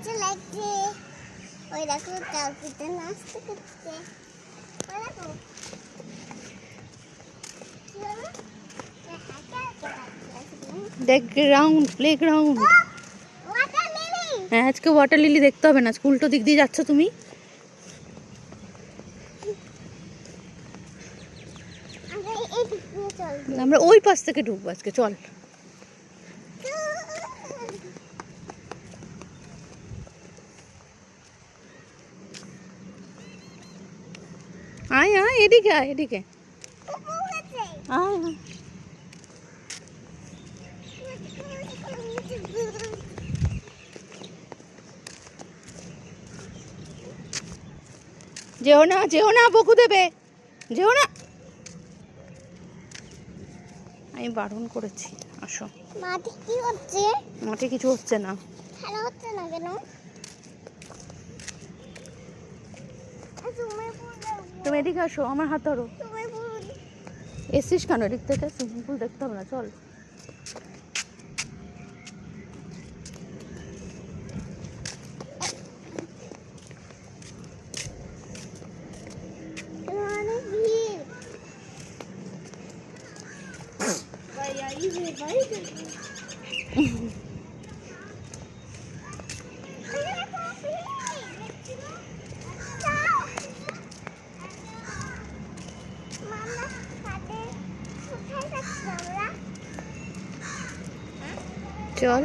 মজা লাগছে। ওই দেখো কালপিটা নাচতে করছে। ওই দেখো দেখ ground, play ground. Water lily. হ্যাঁ, আজকে ওয়াটার লিলি দেখতে হবে না, উল্টো দিক দিয়ে যাচ্ছ তুমি। আমরা এই দিক দিয়ে চলবো। আমরা ওই পাশ থেকে ঢুকবো আজকে, চল। আয় আয়, এদিকে আয়, এদিকে আয় আয়। যেও না, যেও না, বকু দেবে, যেও না। আমি বারণ করেছি, আসো। মাটি কি হচ্ছে? মাঠে কিছু হচ্ছে না। খেলা হচ্ছে না কেন? তুমি এদিকে আসো, আমার হাত ধরো। এসিস কেন এদিক থেকে? সুইমিং পুল দেখতে হবে না, চল। চল।